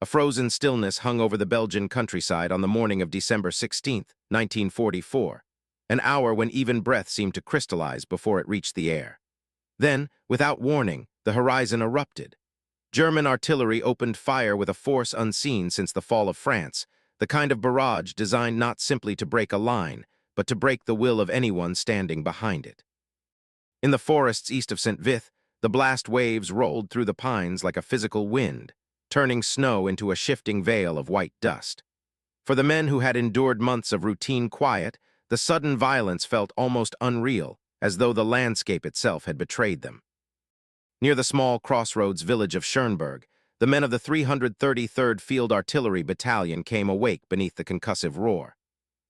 A frozen stillness hung over the Belgian countryside on the morning of December 16, 1944, an hour when even breath seemed to crystallize before it reached the air. Then, without warning, the horizon erupted. German artillery opened fire with a force unseen since the fall of France, the kind of barrage designed not simply to break a line, but to break the will of anyone standing behind it. In the forests east of St. Vith, the blast waves rolled through the pines like a physical wind, turning snow into a shifting veil of white dust. For the men who had endured months of routine quiet, the sudden violence felt almost unreal, as though the landscape itself had betrayed them. Near the small crossroads village of Schönberg, the men of the 333rd Field Artillery Battalion came awake beneath the concussive roar.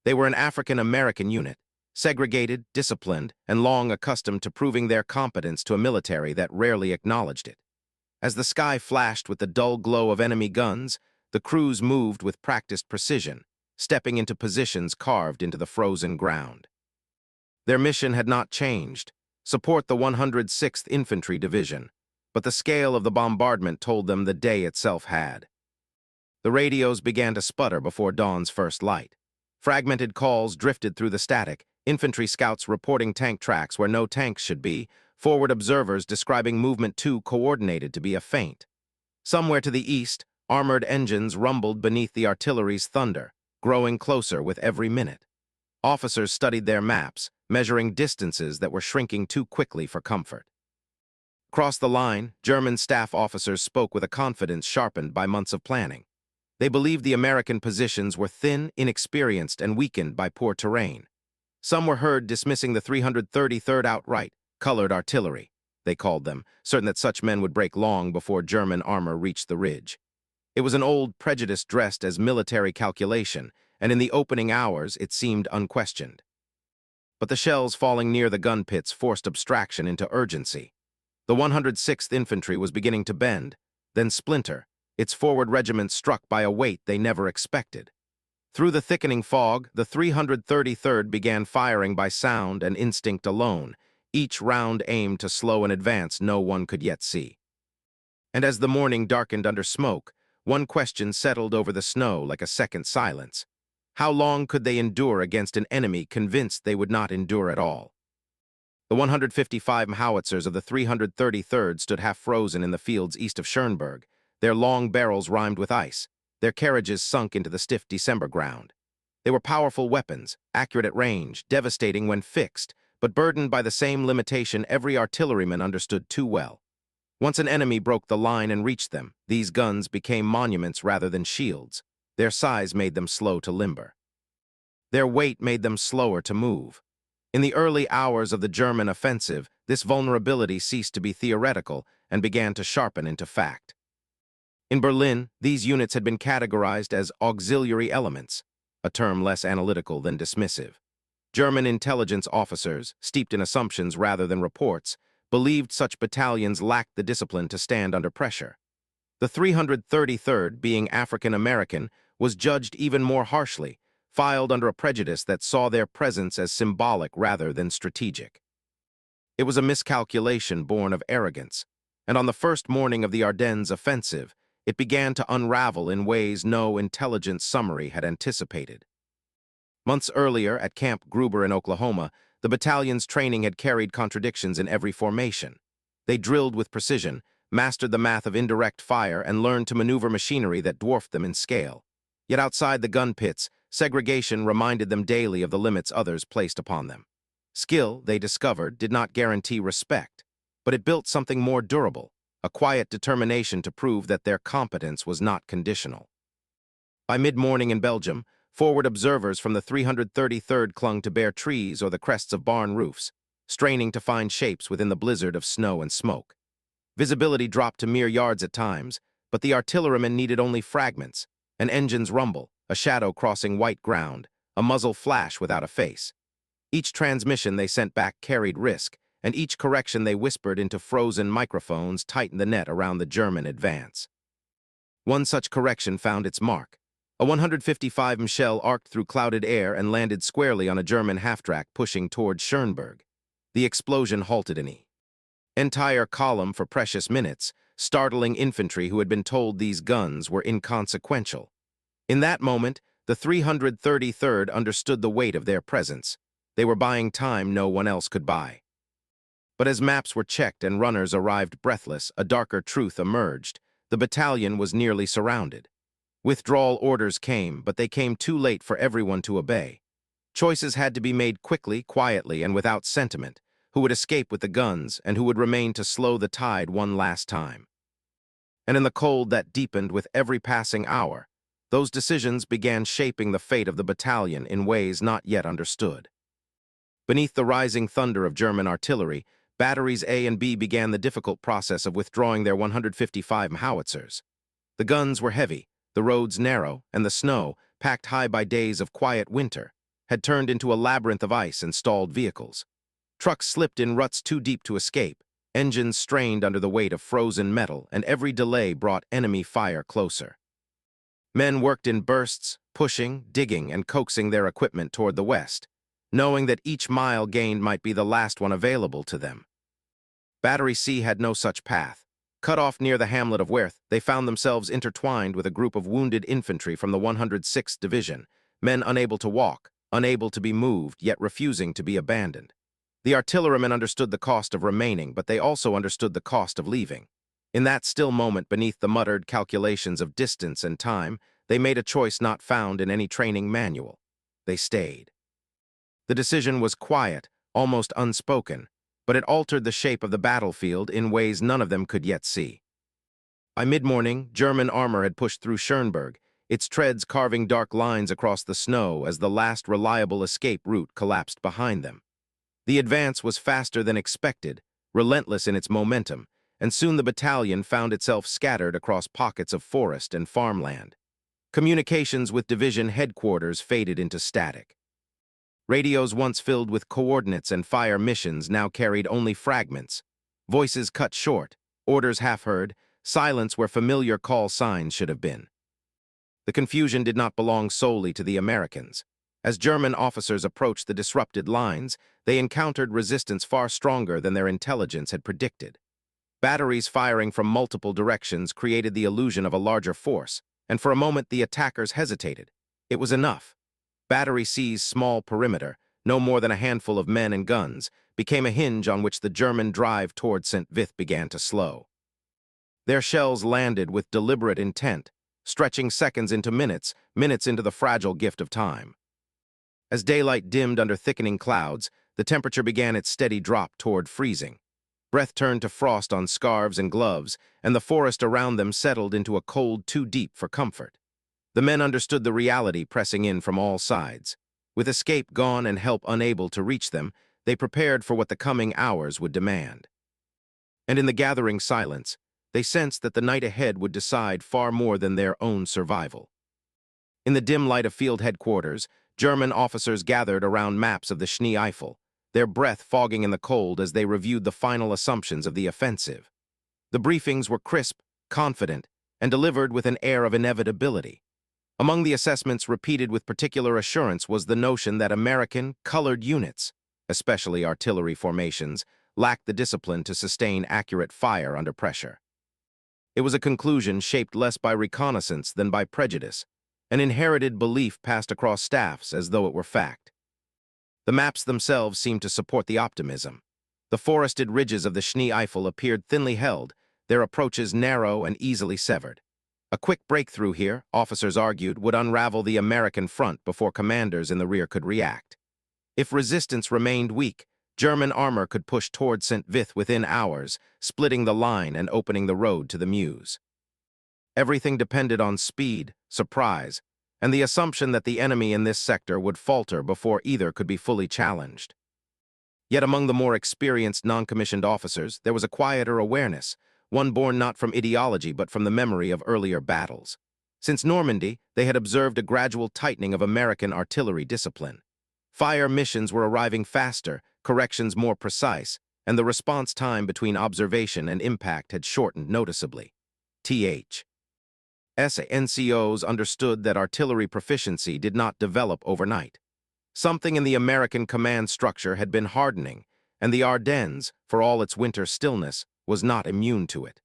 They were an African-American unit, segregated, disciplined, and long accustomed to proving their competence to a military that rarely acknowledged it. As the sky flashed with the dull glow of enemy guns, the crews moved with practiced precision, stepping into positions carved into the frozen ground. Their mission had not changed: support the 106th Infantry Division, but the scale of the bombardment told them the day itself had. The radios began to sputter before dawn's first light. Fragmented calls drifted through the static, infantry scouts reporting tank tracks where no tanks should be, forward observers describing movement too coordinated to be a feint. Somewhere to the east, armored engines rumbled beneath the artillery's thunder, growing closer with every minute. Officers studied their maps, measuring distances that were shrinking too quickly for comfort. Across the line, German staff officers spoke with a confidence sharpened by months of planning. They believed the American positions were thin, inexperienced, and weakened by poor terrain. Some were heard dismissing the 333rd outright, colored artillery, they called them, certain that such men would break long before German armor reached the ridge. It was an old prejudice dressed as military calculation, and in the opening hours it seemed unquestioned. But the shells falling near the gun pits forced abstraction into urgency. The 106th Infantry was beginning to bend, then splinter, its forward regiment struck by a weight they never expected. Through the thickening fog, the 333rd began firing by sound and instinct alone, each round aimed to slow an advance no one could yet see. And as the morning darkened under smoke, one question settled over the snow like a second silence. How long could they endure against an enemy convinced they would not endure at all? The 155 howitzers of the 333rd stood half frozen in the fields east of Schönberg, their long barrels rimed with ice, their carriages sunk into the stiff December ground. They were powerful weapons, accurate at range, devastating when fixed, but burdened by the same limitation every artilleryman understood too well. Once an enemy broke the line and reached them, these guns became monuments rather than shields. Their size made them slow to limber. Their weight made them slower to move. In the early hours of the German offensive, this vulnerability ceased to be theoretical and began to sharpen into fact. In Berlin, these units had been categorized as auxiliary elements, a term less analytical than dismissive. German intelligence officers, steeped in assumptions rather than reports, believed such battalions lacked the discipline to stand under pressure. The 333rd, being African-American, was judged even more harshly, filed under a prejudice that saw their presence as symbolic rather than strategic. It was a miscalculation born of arrogance, and on the first morning of the Ardennes offensive, it began to unravel in ways no intelligence summary had anticipated. Months earlier, at Camp Gruber in Oklahoma, the battalion's training had carried contradictions in every formation. They drilled with precision, mastered the math of indirect fire, and learned to maneuver machinery that dwarfed them in scale. Yet outside the gun pits, segregation reminded them daily of the limits others placed upon them. Skill, they discovered, did not guarantee respect, but it built something more durable, a quiet determination to prove that their competence was not conditional. By mid-morning in Belgium, forward observers from the 333rd clung to bare trees or the crests of barn roofs, straining to find shapes within the blizzard of snow and smoke. Visibility dropped to mere yards at times, but the artillerymen needed only fragments: an engine's rumble, a shadow crossing white ground, a muzzle flash without a face. Each transmission they sent back carried risk, and each correction they whispered into frozen microphones tightened the net around the German advance. One such correction found its mark. A 155 shell arced through clouded air and landed squarely on a German half-track pushing toward Schönberg. The explosion halted an entire column for precious minutes, startling infantry who had been told these guns were inconsequential. In that moment, the 333rd understood the weight of their presence. They were buying time no one else could buy. But as maps were checked and runners arrived breathless, a darker truth emerged. The battalion was nearly surrounded. Withdrawal orders came, but they came too late for everyone to obey. Choices had to be made quickly, quietly, and without sentiment: who would escape with the guns and who would remain to slow the tide one last time. And in the cold that deepened with every passing hour, those decisions began shaping the fate of the battalion in ways not yet understood. Beneath the rising thunder of German artillery, batteries A and B began the difficult process of withdrawing their 155 howitzers. The guns were heavy, the roads narrow, and the snow, packed high by days of quiet winter, had turned into a labyrinth of ice and stalled vehicles. Trucks slipped in ruts too deep to escape, engines strained under the weight of frozen metal, and every delay brought enemy fire closer. Men worked in bursts, pushing, digging, and coaxing their equipment toward the west, knowing that each mile gained might be the last one available to them. Battery C had no such path. Cut off near the hamlet of Werth, they found themselves intertwined with a group of wounded infantry from the 106th Division, men unable to walk, unable to be moved, yet refusing to be abandoned. The artillerymen understood the cost of remaining, but they also understood the cost of leaving. In that still moment, beneath the muttered calculations of distance and time, they made a choice not found in any training manual. They stayed. The decision was quiet, almost unspoken, but it altered the shape of the battlefield in ways none of them could yet see. By mid-morning, German armor had pushed through Schönberg, its treads carving dark lines across the snow as the last reliable escape route collapsed behind them. The advance was faster than expected, relentless in its momentum, and soon the battalion found itself scattered across pockets of forest and farmland. Communications with division headquarters faded into static. Radios once filled with coordinates and fire missions now carried only fragments. Voices cut short, orders half-heard, silence where familiar call signs should have been. The confusion did not belong solely to the Americans. As German officers approached the disrupted lines, they encountered resistance far stronger than their intelligence had predicted. Batteries firing from multiple directions created the illusion of a larger force, and for a moment the attackers hesitated. It was enough. Battery C's small perimeter, no more than a handful of men and guns, became a hinge on which the German drive toward St. Vith began to slow. Their shells landed with deliberate intent, stretching seconds into minutes, minutes into the fragile gift of time. As daylight dimmed under thickening clouds, the temperature began its steady drop toward freezing. Breath turned to frost on scarves and gloves, and the forest around them settled into a cold too deep for comfort. The men understood the reality pressing in from all sides. With escape gone and help unable to reach them, they prepared for what the coming hours would demand. And in the gathering silence, they sensed that the night ahead would decide far more than their own survival. In the dim light of field headquarters, German officers gathered around maps of the Schnee Eifel, their breath fogging in the cold as they reviewed the final assumptions of the offensive. The briefings were crisp, confident, and delivered with an air of inevitability. Among the assessments repeated with particular assurance was the notion that American colored units, especially artillery formations, lacked the discipline to sustain accurate fire under pressure. It was a conclusion shaped less by reconnaissance than by prejudice, an inherited belief passed across staffs as though it were fact. The maps themselves seemed to support the optimism. The forested ridges of the Schnee Eifel appeared thinly held, their approaches narrow and easily severed. A quick breakthrough here, officers argued, would unravel the American front before commanders in the rear could react. If resistance remained weak, German armor could push toward St. Vith within hours, splitting the line and opening the road to the Meuse. Everything depended on speed, surprise, and the assumption that the enemy in this sector would falter before either could be fully challenged. Yet among the more experienced non-commissioned officers, there was a quieter awareness, one born not from ideology but from the memory of earlier battles. Since Normandy, they had observed a gradual tightening of American artillery discipline. Fire missions were arriving faster, corrections more precise, and the response time between observation and impact had shortened noticeably. NCOs understood that artillery proficiency did not develop overnight. Something in the American command structure had been hardening, and the Ardennes, for all its winter stillness, was not immune to it.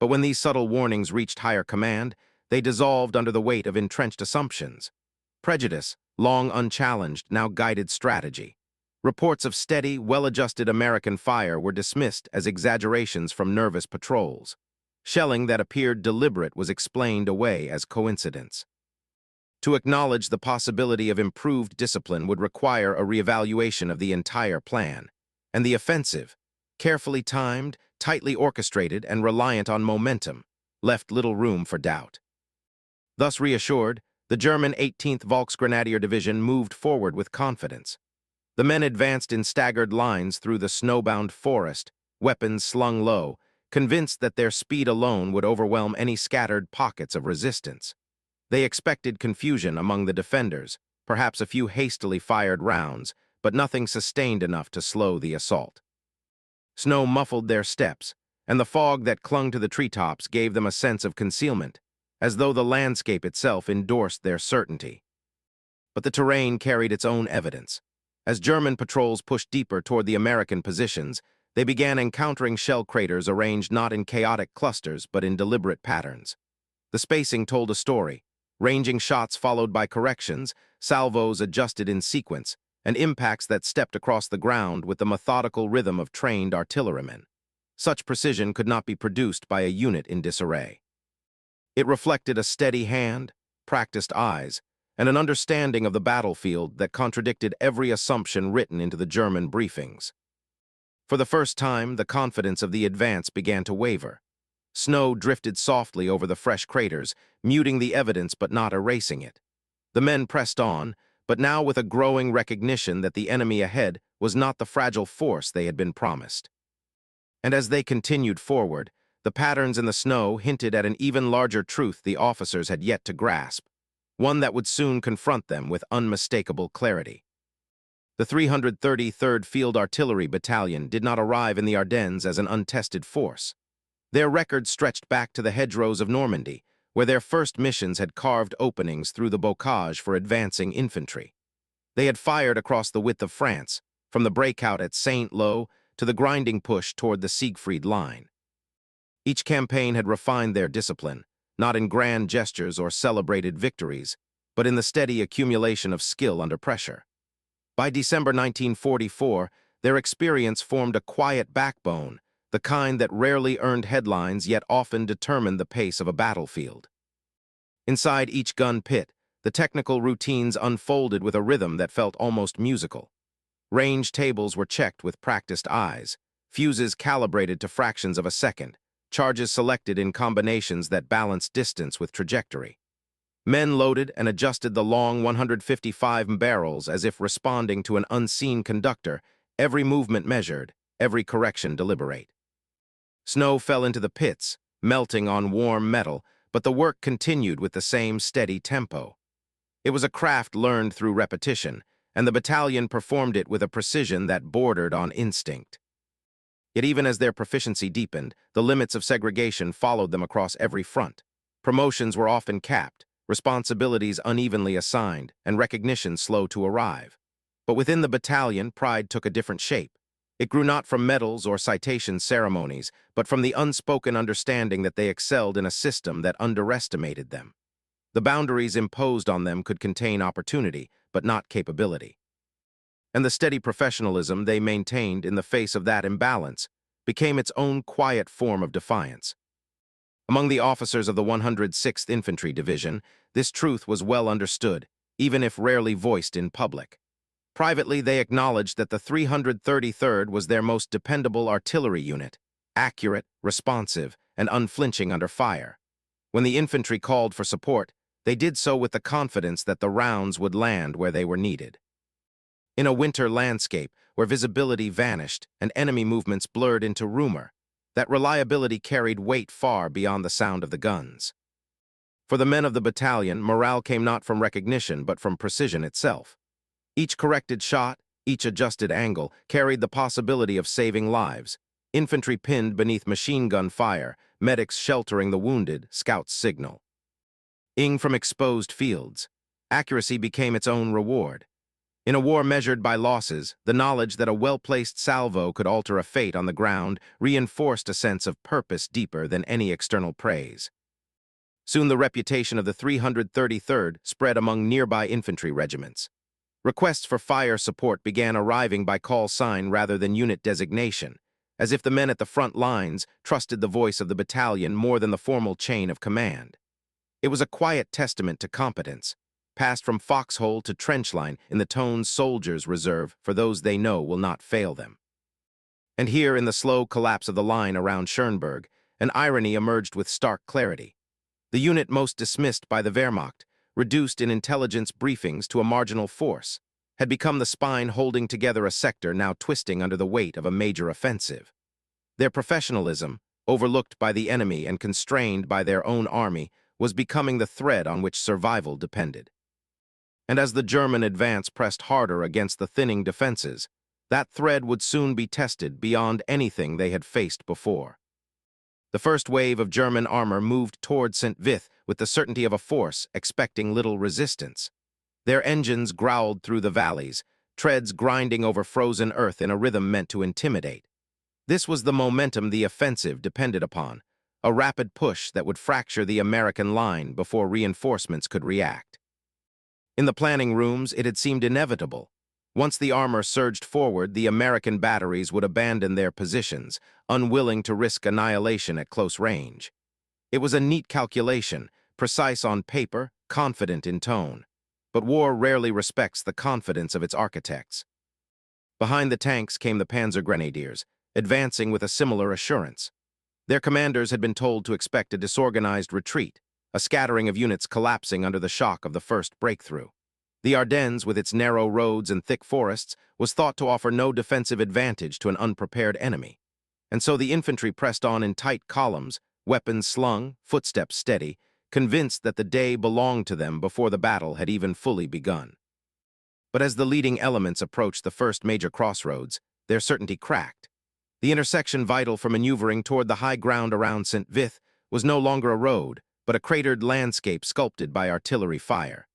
But when these subtle warnings reached higher command, they dissolved under the weight of entrenched assumptions. Prejudice, long unchallenged, now guided strategy. Reports of steady, well-adjusted American fire were dismissed as exaggerations from nervous patrols. Shelling that appeared deliberate was explained away as coincidence. To acknowledge the possibility of improved discipline would require a reevaluation of the entire plan, and the offensive, carefully timed, tightly orchestrated, and reliant on momentum, left little room for doubt. Thus reassured, the German 18th Volksgrenadier Division moved forward with confidence. The men advanced in staggered lines through the snowbound forest, weapons slung low, convinced that their speed alone would overwhelm any scattered pockets of resistance. They expected confusion among the defenders, perhaps a few hastily fired rounds, but nothing sustained enough to slow the assault. Snow muffled their steps, and the fog that clung to the treetops gave them a sense of concealment, as though the landscape itself endorsed their certainty. But the terrain carried its own evidence. As German patrols pushed deeper toward the American positions, they began encountering shell craters arranged not in chaotic clusters but in deliberate patterns. The spacing told a story, ranging shots followed by corrections, salvos adjusted in sequence, and impacts that stepped across the ground with the methodical rhythm of trained artillerymen. Such precision could not be produced by a unit in disarray. It reflected a steady hand, practiced eyes, and an understanding of the battlefield that contradicted every assumption written into the German briefings. For the first time, the confidence of the advance began to waver. Snow drifted softly over the fresh craters, muting the evidence but not erasing it. The men pressed on, but now with a growing recognition that the enemy ahead was not the fragile force they had been promised. And as they continued forward, the patterns in the snow hinted at an even larger truth the officers had yet to grasp, one that would soon confront them with unmistakable clarity. The 333rd Field Artillery Battalion did not arrive in the Ardennes as an untested force. Their record stretched back to the hedgerows of Normandy, where their first missions had carved openings through the bocage for advancing infantry. They had fired across the width of France, from the breakout at Saint-Lô to the grinding push toward the Siegfried Line. Each campaign had refined their discipline, not in grand gestures or celebrated victories, but in the steady accumulation of skill under pressure. By December 1944, their experience formed a quiet backbone, the kind that rarely earned headlines yet often determined the pace of a battlefield. Inside each gun pit, the technical routines unfolded with a rhythm that felt almost musical. Range tables were checked with practiced eyes, fuses calibrated to fractions of a second, charges selected in combinations that balanced distance with trajectory. Men loaded and adjusted the long 155 barrels as if responding to an unseen conductor, every movement measured, every correction deliberate. Snow fell into the pits, melting on warm metal, but the work continued with the same steady tempo. It was a craft learned through repetition, and the battalion performed it with a precision that bordered on instinct. Yet even as their proficiency deepened, the limits of segregation followed them across every front. Promotions were often capped, responsibilities unevenly assigned, and recognition slow to arrive. But within the battalion, pride took a different shape. It grew not from medals or citation ceremonies, but from the unspoken understanding that they excelled in a system that underestimated them. The boundaries imposed on them could contain opportunity, but not capability. And the steady professionalism they maintained in the face of that imbalance became its own quiet form of defiance. Among the officers of the 106th Infantry Division, this truth was well understood, even if rarely voiced in public. Privately, they acknowledged that the 333rd was their most dependable artillery unit, accurate, responsive, and unflinching under fire. When the infantry called for support, they did so with the confidence that the rounds would land where they were needed. In a winter landscape where visibility vanished and enemy movements blurred into rumor, that reliability carried weight far beyond the sound of the guns. For the men of the battalion, morale came not from recognition but from precision itself. Each corrected shot, each adjusted angle, carried the possibility of saving lives. Infantry pinned beneath machine gun fire, medics sheltering the wounded, scouts signal. Ing from exposed fields. Accuracy became its own reward. In a war measured by losses, the knowledge that a well-placed salvo could alter a fate on the ground reinforced a sense of purpose deeper than any external praise. Soon the reputation of the 333rd spread among nearby infantry regiments. Requests for fire support began arriving by call sign rather than unit designation, as if the men at the front lines trusted the voice of the battalion more than the formal chain of command. It was a quiet testament to competence, passed from foxhole to trenchline in the tones soldiers reserve for those they know will not fail them. And here, in the slow collapse of the line around Schönberg, an irony emerged with stark clarity. The unit most dismissed by the Wehrmacht, reduced in intelligence briefings to a marginal force, had become the spine holding together a sector now twisting under the weight of a major offensive. Their professionalism, overlooked by the enemy and constrained by their own army, was becoming the thread on which survival depended. And as the German advance pressed harder against the thinning defenses, that thread would soon be tested beyond anything they had faced before. The first wave of German armor moved toward St. Vith with the certainty of a force expecting little resistance. Their engines growled through the valleys, treads grinding over frozen earth in a rhythm meant to intimidate. This was the momentum the offensive depended upon, a rapid push that would fracture the American line before reinforcements could react. In the planning rooms, it had seemed inevitable. Once the armor surged forward, the American batteries would abandon their positions, unwilling to risk annihilation at close range. It was a neat calculation, precise on paper, confident in tone. But war rarely respects the confidence of its architects. Behind the tanks came the Panzer Grenadiers, advancing with a similar assurance. Their commanders had been told to expect a disorganized retreat, a scattering of units collapsing under the shock of the first breakthrough. The Ardennes, with its narrow roads and thick forests, was thought to offer no defensive advantage to an unprepared enemy. And so the infantry pressed on in tight columns, weapons slung, footsteps steady, convinced that the day belonged to them before the battle had even fully begun. But as the leading elements approached the first major crossroads, their certainty cracked. The intersection vital for maneuvering toward the high ground around St. Vith was no longer a road, but a cratered landscape sculpted by artillery fire.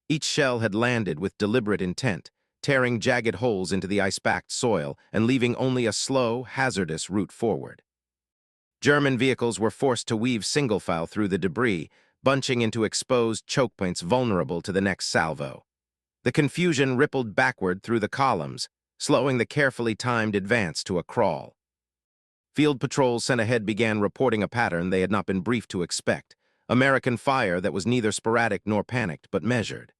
Each shell had landed with deliberate intent, tearing jagged holes into the ice-packed soil and leaving only a slow, hazardous route forward. German vehicles were forced to weave single file through the debris, bunching into exposed choke points vulnerable to the next salvo. The confusion rippled backward through the columns, slowing the carefully timed advance to a crawl. Field patrols sent ahead began reporting a pattern they had not been briefed to expect, American fire that was neither sporadic nor panicked, but measured.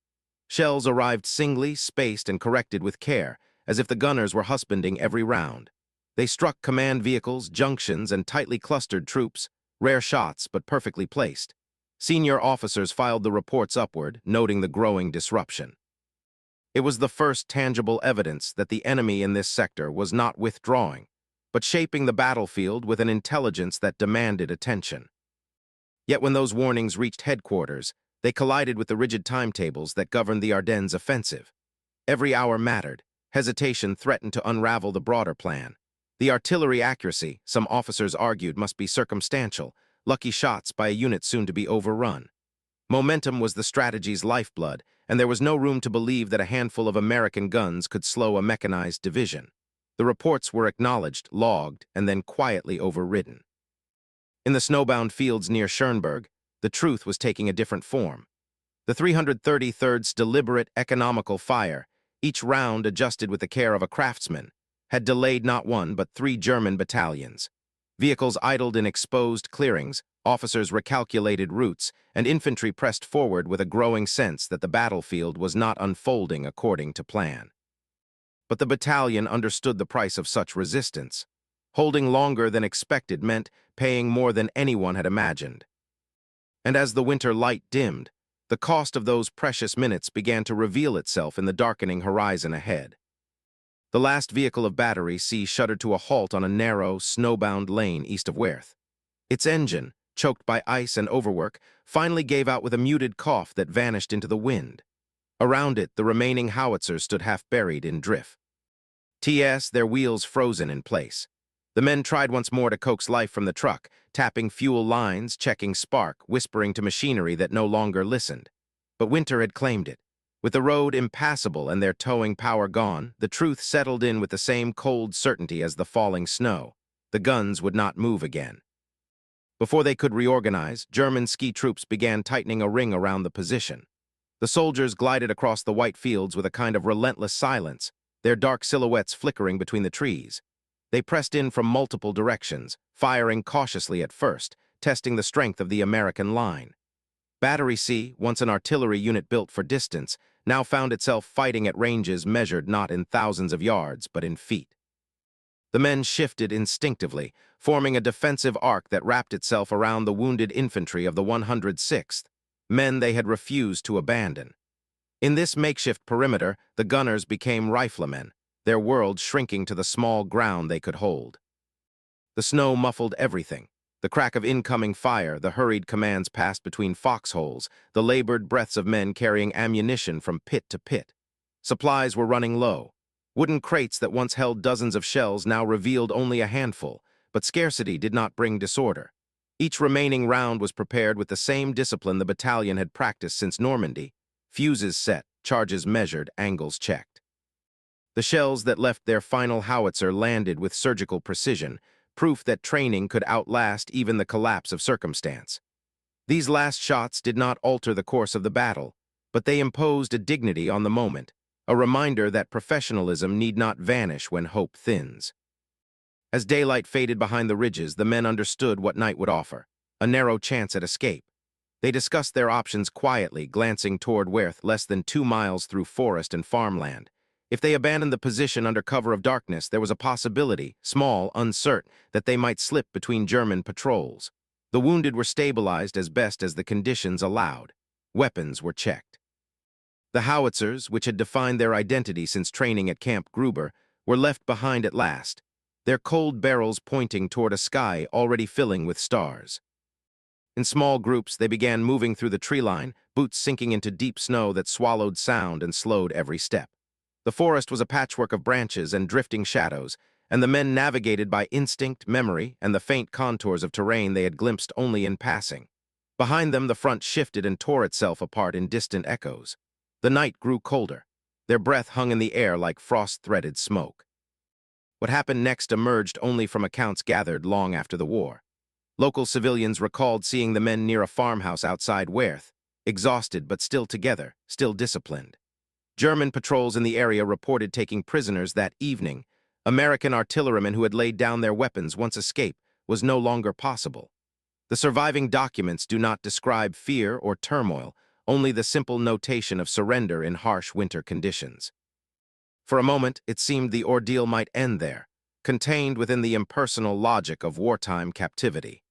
Shells arrived singly, spaced, and corrected with care, as if the gunners were husbanding every round. They struck command vehicles, junctions, and tightly clustered troops, rare shots but perfectly placed. Senior officers filed the reports upward, noting the growing disruption. It was the first tangible evidence that the enemy in this sector was not withdrawing, but shaping the battlefield with an intelligence that demanded attention. Yet when those warnings reached headquarters, they collided with the rigid timetables that governed the Ardennes offensive. Every hour mattered. Hesitation threatened to unravel the broader plan. The artillery accuracy, some officers argued, must be circumstantial, lucky shots by a unit soon to be overrun. Momentum was the strategy's lifeblood, and there was no room to believe that a handful of American guns could slow a mechanized division. The reports were acknowledged, logged, and then quietly overridden. In the snowbound fields near Schönberg, the truth was taking a different form. The 333rd's deliberate, economical fire, each round adjusted with the care of a craftsman, had delayed not one but 3 German battalions. Vehicles idled in exposed clearings, officers recalculated routes, and infantry pressed forward with a growing sense that the battlefield was not unfolding according to plan. But the battalion understood the price of such resistance. Holding longer than expected meant paying more than anyone had imagined. And as the winter light dimmed, the cost of those precious minutes began to reveal itself in the darkening horizon ahead. The last vehicle of battery C shuddered to a halt on a narrow, snowbound lane east of Wehrmacht. Its engine, choked by ice and overwork, finally gave out with a muted cough that vanished into the wind. Around it, the remaining howitzers stood half buried in drift. Their wheels frozen in place. The men tried once more to coax life from the truck, tapping fuel lines, checking spark, whispering to machinery that no longer listened. But winter had claimed it. With the road impassable and their towing power gone, the truth settled in with the same cold certainty as the falling snow. The guns would not move again. Before they could reorganize, German ski troops began tightening a ring around the position. The soldiers glided across the white fields with a kind of relentless silence, their dark silhouettes flickering between the trees. They pressed in from multiple directions, firing cautiously at first, testing the strength of the American line. Battery C, once an artillery unit built for distance, now found itself fighting at ranges measured not in thousands of yards, but in feet. The men shifted instinctively, forming a defensive arc that wrapped itself around the wounded infantry of the 106th, men they had refused to abandon. In this makeshift perimeter, the gunners became riflemen, their world shrinking to the small ground they could hold. The snow muffled everything. The crack of incoming fire, the hurried commands passed between foxholes, the labored breaths of men carrying ammunition from pit to pit. Supplies were running low. Wooden crates that once held dozens of shells now revealed only a handful, but scarcity did not bring disorder. Each remaining round was prepared with the same discipline the battalion had practiced since Normandy. Fuses set, charges measured, angles checked. The shells that left their final howitzer landed with surgical precision, proof that training could outlast even the collapse of circumstance. These last shots did not alter the course of the battle, but they imposed a dignity on the moment, a reminder that professionalism need not vanish when hope thins. As daylight faded behind the ridges, the men understood what night would offer, a narrow chance at escape. They discussed their options quietly, glancing toward Wehrmacht, less than 2 miles through forest and farmland. If they abandoned the position under cover of darkness, there was a possibility, small, uncertain, that they might slip between German patrols. The wounded were stabilized as best as the conditions allowed. Weapons were checked. The howitzers, which had defined their identity since training at Camp Gruber, were left behind at last, their cold barrels pointing toward a sky already filling with stars. In small groups, they began moving through the tree line, boots sinking into deep snow that swallowed sound and slowed every step. The forest was a patchwork of branches and drifting shadows, and the men navigated by instinct, memory, and the faint contours of terrain they had glimpsed only in passing. Behind them, the front shifted and tore itself apart in distant echoes. The night grew colder. Their breath hung in the air like frost-threaded smoke. What happened next emerged only from accounts gathered long after the war. Local civilians recalled seeing the men near a farmhouse outside Wehrmacht, exhausted but still together, still disciplined. German patrols in the area reported taking prisoners that evening. American artillerymen who had laid down their weapons once escape was no longer possible. The surviving documents do not describe fear or turmoil, only the simple notation of surrender in harsh winter conditions. For a moment, it seemed the ordeal might end there, contained within the impersonal logic of wartime captivity.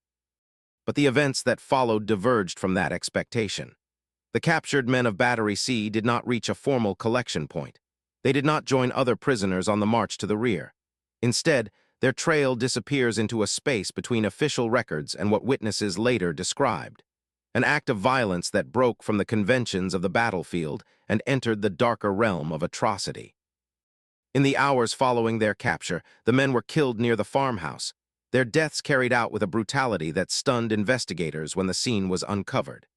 But the events that followed diverged from that expectation. The captured men of Battery C did not reach a formal collection point. They did not join other prisoners on the march to the rear. Instead, their trail disappears into a space between official records and what witnesses later described. An act of violence that broke from the conventions of the battlefield and entered the darker realm of atrocity. In the hours following their capture, the men were killed near the farmhouse, their deaths carried out with a brutality that stunned investigators when the scene was uncovered.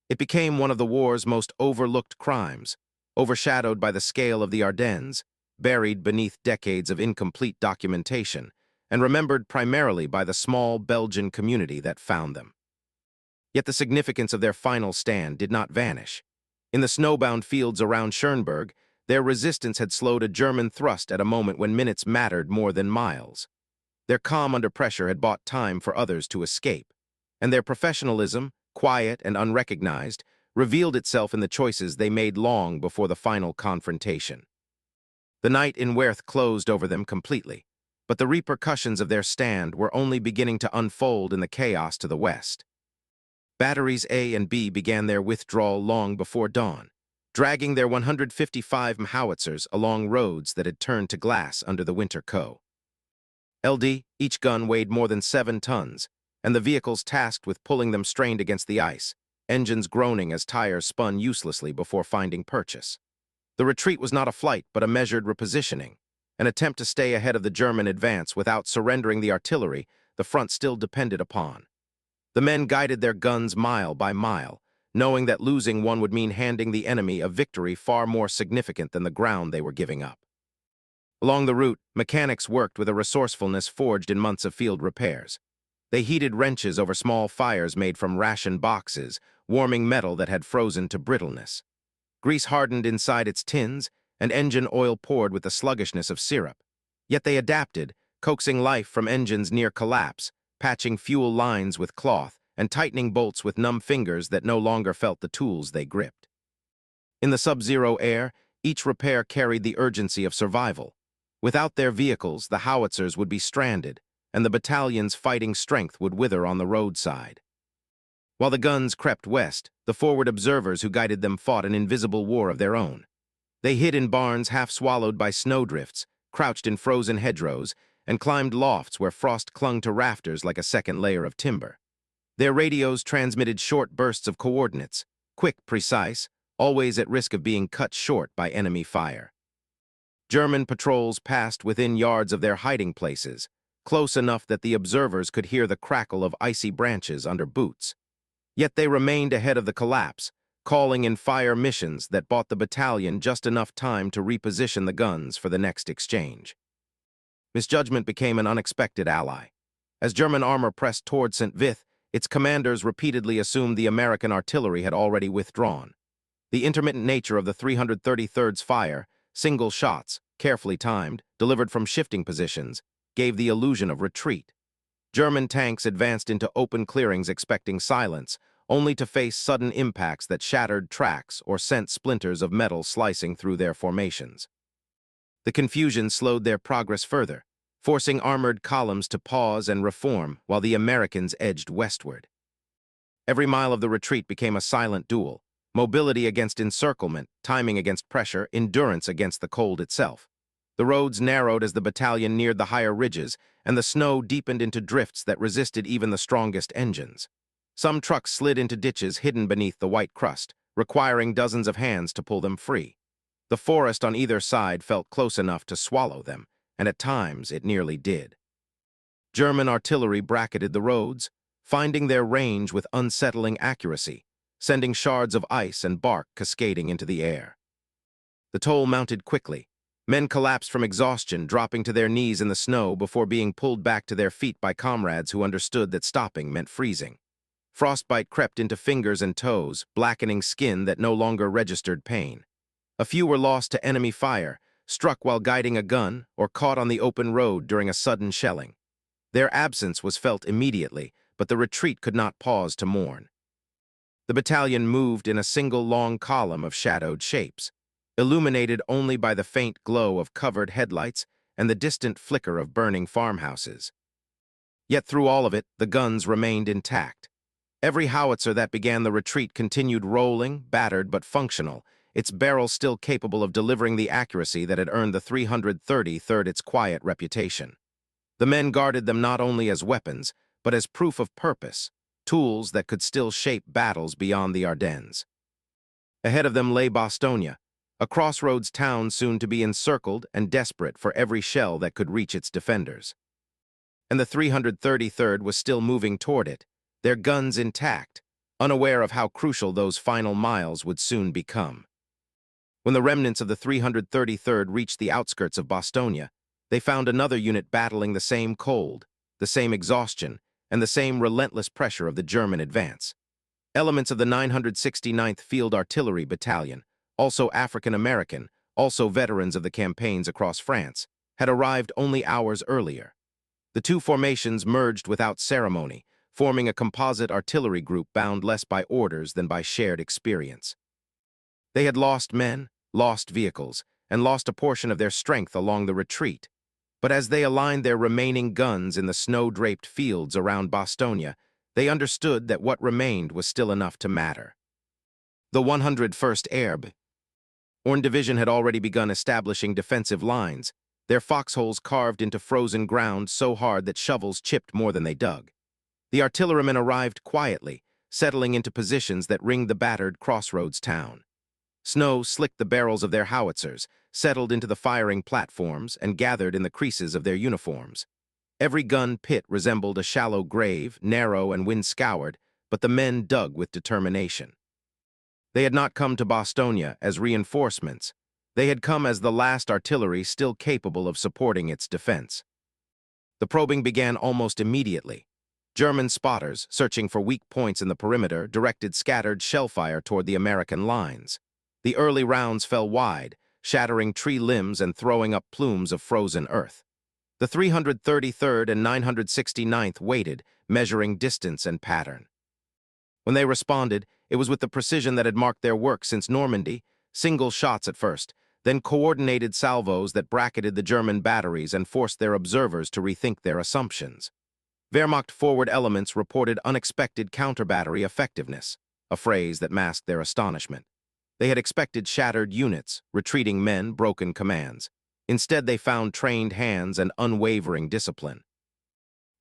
It became one of the war's most overlooked crimes, overshadowed by the scale of the Ardennes, buried beneath decades of incomplete documentation, and remembered primarily by the small Belgian community that found them. Yet the significance of their final stand did not vanish. In the snowbound fields around Schönberg, their resistance had slowed a German thrust at a moment when minutes mattered more than miles. Their calm under pressure had bought time for others to escape, and their professionalism, quiet and unrecognized, revealed itself in the choices they made long before the final confrontation. The night in Wehrmacht closed over them completely, but the repercussions of their stand were only beginning to unfold in the chaos to the west. Batteries A and B began their withdrawal long before dawn, dragging their 155 howitzers along roads that had turned to glass under the winter cold. Each gun weighed more than 7 tons, and the vehicles tasked with pulling them strained against the ice, engines groaning as tires spun uselessly before finding purchase. The retreat was not a flight, but a measured repositioning, an attempt to stay ahead of the German advance without surrendering the artillery the front still depended upon. The men guided their guns mile by mile, knowing that losing one would mean handing the enemy a victory far more significant than the ground they were giving up. Along the route, mechanics worked with a resourcefulness forged in months of field repairs. They heated wrenches over small fires made from ration boxes, warming metal that had frozen to brittleness. Grease hardened inside its tins, and engine oil poured with the sluggishness of syrup. Yet they adapted, coaxing life from engines near collapse, patching fuel lines with cloth, and tightening bolts with numb fingers that no longer felt the tools they gripped. In the sub-zero air, each repair carried the urgency of survival. Without their vehicles, the howitzers would be stranded, and the battalion's fighting strength would wither on the roadside. While the guns crept west, the forward observers who guided them fought an invisible war of their own. They hid in barns half swallowed by snowdrifts, crouched in frozen hedgerows, and climbed lofts where frost clung to rafters like a second layer of timber. Their radios transmitted short bursts of coordinates, quick, precise, always at risk of being cut short by enemy fire. German patrols passed within yards of their hiding places, close enough that the observers could hear the crackle of icy branches under boots. Yet they remained ahead of the collapse, calling in fire missions that bought the battalion just enough time to reposition the guns for the next exchange. Misjudgment became an unexpected ally. As German armor pressed toward St. Vith, its commanders repeatedly assumed the American artillery had already withdrawn. The intermittent nature of the 333rd's fire, single shots, carefully timed, delivered from shifting positions, gave the illusion of retreat. German tanks advanced into open clearings expecting silence, only to face sudden impacts that shattered tracks or sent splinters of metal slicing through their formations. The confusion slowed their progress further, forcing armored columns to pause and reform while the Americans edged westward. Every mile of the retreat became a silent duel, mobility against encirclement, timing against pressure, endurance against the cold itself. The roads narrowed as the battalion neared the higher ridges, and the snow deepened into drifts that resisted even the strongest engines. Some trucks slid into ditches hidden beneath the white crust, requiring dozens of hands to pull them free. The forest on either side felt close enough to swallow them, and at times it nearly did. German artillery bracketed the roads, finding their range with unsettling accuracy, sending shards of ice and bark cascading into the air. The toll mounted quickly. Men collapsed from exhaustion, dropping to their knees in the snow before being pulled back to their feet by comrades who understood that stopping meant freezing. Frostbite crept into fingers and toes, blackening skin that no longer registered pain. A few were lost to enemy fire, struck while guiding a gun, or caught on the open road during a sudden shelling. Their absence was felt immediately, but the retreat could not pause to mourn. The battalion moved in a single long column of shadowed shapes, illuminated only by the faint glow of covered headlights and the distant flicker of burning farmhouses. Yet through all of it, the guns remained intact. Every howitzer that began the retreat continued rolling, battered but functional, its barrels still capable of delivering the accuracy that had earned the 333rd its quiet reputation. The men guarded them not only as weapons, but as proof of purpose, tools that could still shape battles beyond the Ardennes. Ahead of them lay Bastogne, a crossroads town soon to be encircled and desperate for every shell that could reach its defenders. And the 333rd was still moving toward it, their guns intact, unaware of how crucial those final miles would soon become. When the remnants of the 333rd reached the outskirts of Bastogne, they found another unit battling the same cold, the same exhaustion, and the same relentless pressure of the German advance. Elements of the 969th Field Artillery Battalion, also African-American, also veterans of the campaigns across France, had arrived only hours earlier. The two formations merged without ceremony, forming a composite artillery group bound less by orders than by shared experience. They had lost men, lost vehicles, and lost a portion of their strength along the retreat. But as they aligned their remaining guns in the snow-draped fields around Bastogne, they understood that what remained was still enough to matter. The 101st Airb Orne Division had already begun establishing defensive lines, their foxholes carved into frozen ground so hard that shovels chipped more than they dug. The artillerymen arrived quietly, settling into positions that ringed the battered crossroads town. Snow slicked the barrels of their howitzers, settled into the firing platforms, and gathered in the creases of their uniforms. Every gun pit resembled a shallow grave, narrow and wind-scoured, but the men dug with determination. They had not come to Bastogne as reinforcements. They had come as the last artillery still capable of supporting its defense. The probing began almost immediately. German spotters, searching for weak points in the perimeter, directed scattered shellfire toward the American lines. The early rounds fell wide, shattering tree limbs and throwing up plumes of frozen earth. The 333rd and 969th waited, measuring distance and pattern. When they responded, it was with the precision that had marked their work since Normandy, single shots at first, then coordinated salvos that bracketed the German batteries and forced their observers to rethink their assumptions. Wehrmacht forward elements reported unexpected counter-battery effectiveness, a phrase that masked their astonishment. They had expected shattered units, retreating men, broken commands. Instead, they found trained hands and unwavering discipline.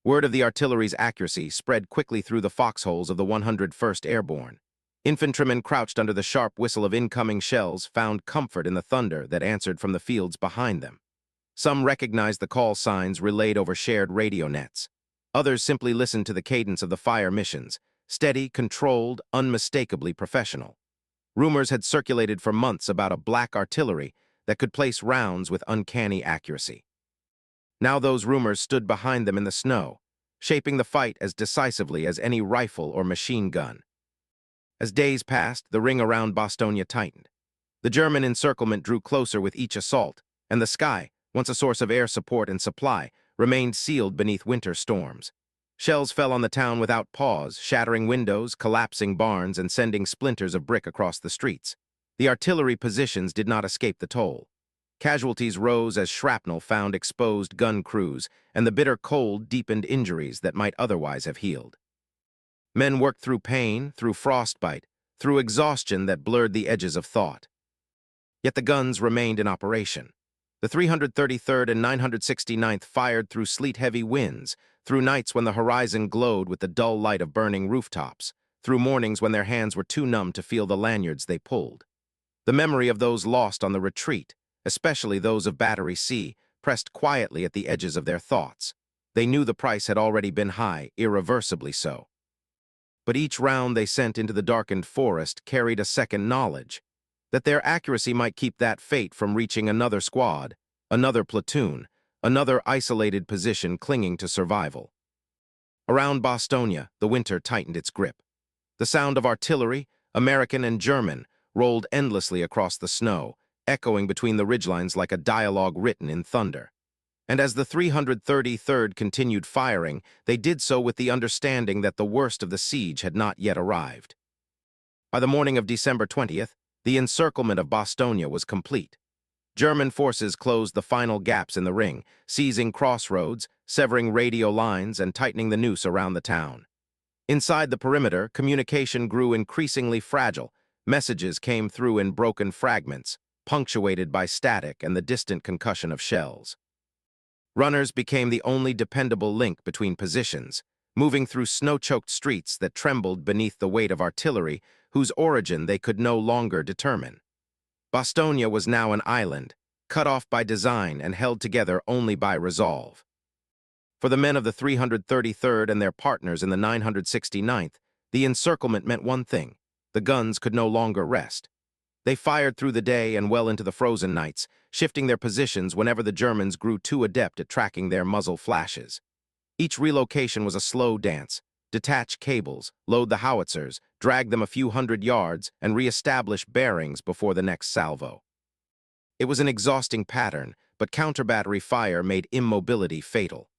Word of the artillery's accuracy spread quickly through the foxholes of the 101st Airborne. Infantrymen crouched under the sharp whistle of incoming shells found comfort in the thunder that answered from the fields behind them. Some recognized the call signs relayed over shared radio nets. Others simply listened to the cadence of the fire missions, steady, controlled, unmistakably professional. Rumors had circulated for months about a black artillery that could place rounds with uncanny accuracy. Now those rumors stood behind them in the snow, shaping the fight as decisively as any rifle or machine gun. As days passed, the ring around Bastogne tightened. The German encirclement drew closer with each assault, and the sky, once a source of air support and supply, remained sealed beneath winter storms. Shells fell on the town without pause, shattering windows, collapsing barns, and sending splinters of brick across the streets. The artillery positions did not escape the toll. Casualties rose as shrapnel found exposed gun crews, and the bitter cold deepened injuries that might otherwise have healed. Men worked through pain, through frostbite, through exhaustion that blurred the edges of thought. Yet the guns remained in operation. The 333rd and 969th fired through sleet-heavy winds, through nights when the horizon glowed with the dull light of burning rooftops, through mornings when their hands were too numb to feel the lanyards they pulled. The memory of those lost on the retreat, especially those of Battery C, pressed quietly at the edges of their thoughts. They knew the price had already been high, irreversibly so. But each round they sent into the darkened forest carried a second knowledge, that their accuracy might keep that fate from reaching another squad, another platoon, another isolated position clinging to survival. Around Bastogne, the winter tightened its grip. The sound of artillery, American and German, rolled endlessly across the snow, echoing between the ridgelines like a dialogue written in thunder. And as the 333rd continued firing, they did so with the understanding that the worst of the siege had not yet arrived. By the morning of December 20th, the encirclement of Bastogne was complete. German forces closed the final gaps in the ring, seizing crossroads, severing radio lines, and tightening the noose around the town. Inside the perimeter, communication grew increasingly fragile. Messages came through in broken fragments, punctuated by static and the distant concussion of shells. Runners became the only dependable link between positions, moving through snow-choked streets that trembled beneath the weight of artillery whose origin they could no longer determine. Bastogne was now an island, cut off by design and held together only by resolve. For the men of the 333rd and their partners in the 969th, the encirclement meant one thing: the guns could no longer rest. They fired through the day and well into the frozen nights, shifting their positions whenever the Germans grew too adept at tracking their muzzle flashes. Each relocation was a slow dance: detach cables, load the howitzers, drag them a few hundred yards, and re-establish bearings before the next salvo. It was an exhausting pattern, but counter-battery fire made immobility fatal.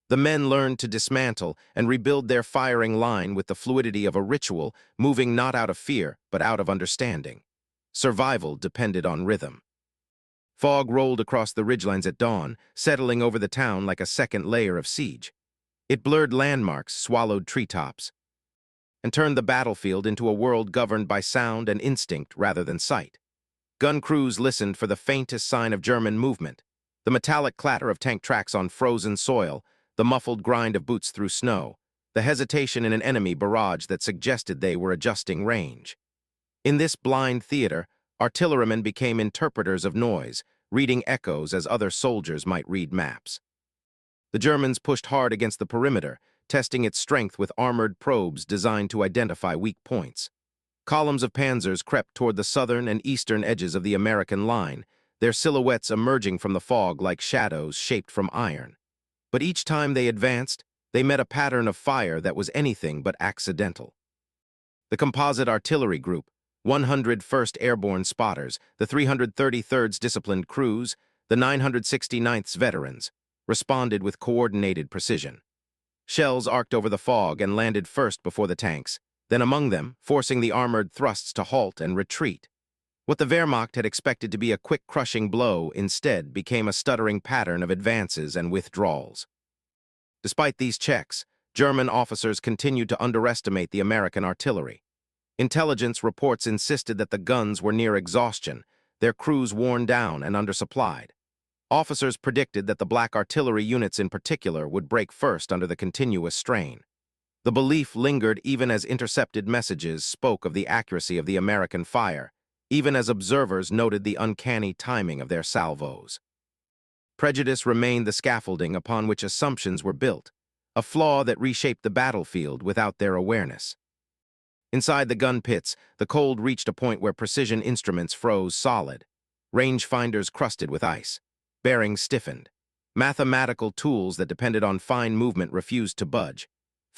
The men learned to dismantle and rebuild their firing line with the fluidity of a ritual, moving not out of fear, but out of understanding. Survival depended on rhythm. Fog rolled across the ridgelines at dawn, settling over the town like a second layer of siege. It blurred landmarks, swallowed treetops, and turned the battlefield into a world governed by sound and instinct rather than sight. Gun crews listened for the faintest sign of German movement: the metallic clatter of tank tracks on frozen soil, the muffled grind of boots through snow, the hesitation in an enemy barrage that suggested they were adjusting range. In this blind theater, artillerymen became interpreters of noise, reading echoes as other soldiers might read maps. The Germans pushed hard against the perimeter, testing its strength with armored probes designed to identify weak points. Columns of panzers crept toward the southern and eastern edges of the American line, their silhouettes emerging from the fog like shadows shaped from iron. But each time they advanced, they met a pattern of fire that was anything but accidental. The Composite Artillery Group, 101st Airborne Spotters, the 333rd's Disciplined Crews, the 969th's Veterans, responded with coordinated precision. Shells arced over the fog and landed first before the tanks, then among them, forcing the armored thrusts to halt and retreat. What the Wehrmacht had expected to be a quick crushing blow instead became a stuttering pattern of advances and withdrawals. Despite these checks, German officers continued to underestimate the American artillery. Intelligence reports insisted that the guns were near exhaustion, their crews worn down and undersupplied. Officers predicted that the black artillery units in particular would break first under the continuous strain. The belief lingered even as intercepted messages spoke of the accuracy of the American fire, even as observers noted the uncanny timing of their salvos. Prejudice remained the scaffolding upon which assumptions were built, a flaw that reshaped the battlefield without their awareness. Inside the gun pits, the cold reached a point where precision instruments froze solid, rangefinders crusted with ice, bearings stiffened. Mathematical tools that depended on fine movement refused to budge.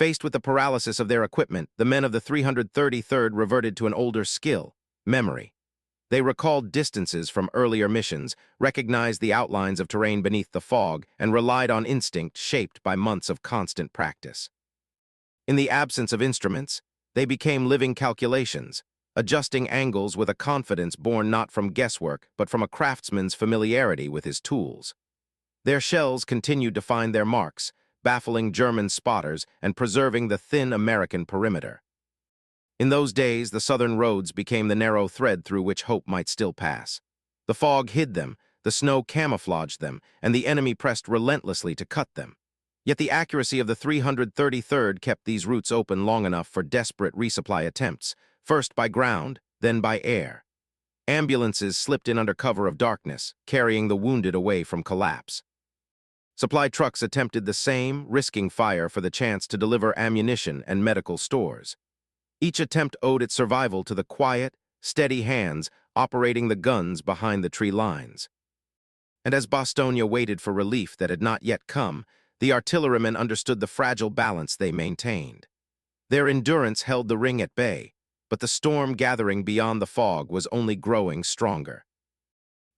Faced with the paralysis of their equipment, the men of the 333rd reverted to an older skill, memory. They recalled distances from earlier missions, recognized the outlines of terrain beneath the fog, and relied on instinct shaped by months of constant practice. In the absence of instruments, they became living calculations, adjusting angles with a confidence born not from guesswork but from a craftsman's familiarity with his tools. Their shells continued to find their marks, baffling German spotters and preserving the thin American perimeter. In those days, the southern roads became the narrow thread through which hope might still pass. The fog hid them, the snow camouflaged them, and the enemy pressed relentlessly to cut them. Yet the accuracy of the 333rd kept these routes open long enough for desperate resupply attempts, first by ground, then by air. Ambulances slipped in under cover of darkness, carrying the wounded away from collapse. Supply trucks attempted the same, risking fire for the chance to deliver ammunition and medical stores. Each attempt owed its survival to the quiet, steady hands operating the guns behind the tree lines. And as Bastogne waited for relief that had not yet come, the artillerymen understood the fragile balance they maintained. Their endurance held the ring at bay, but the storm gathering beyond the fog was only growing stronger.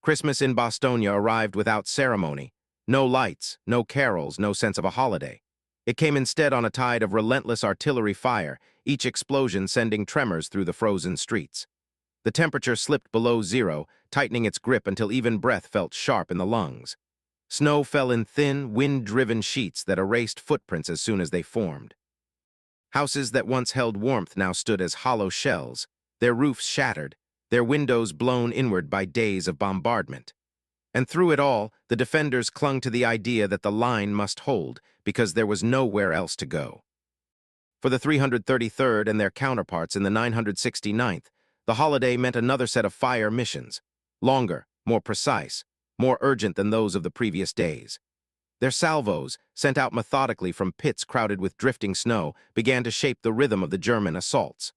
Christmas in Bastogne arrived without ceremony. No lights, no carols, no sense of a holiday. It came instead on a tide of relentless artillery fire, each explosion sending tremors through the frozen streets. The temperature slipped below zero, tightening its grip until even breath felt sharp in the lungs. Snow fell in thin, wind-driven sheets that erased footprints as soon as they formed. Houses that once held warmth now stood as hollow shells, their roofs shattered, their windows blown inward by days of bombardment. And through it all, the defenders clung to the idea that the line must hold because there was nowhere else to go. For the 333rd and their counterparts in the 969th, the holiday meant another set of fire missions, longer, more precise, more urgent than those of the previous days. Their salvos, sent out methodically from pits crowded with drifting snow, began to shape the rhythm of the German assaults.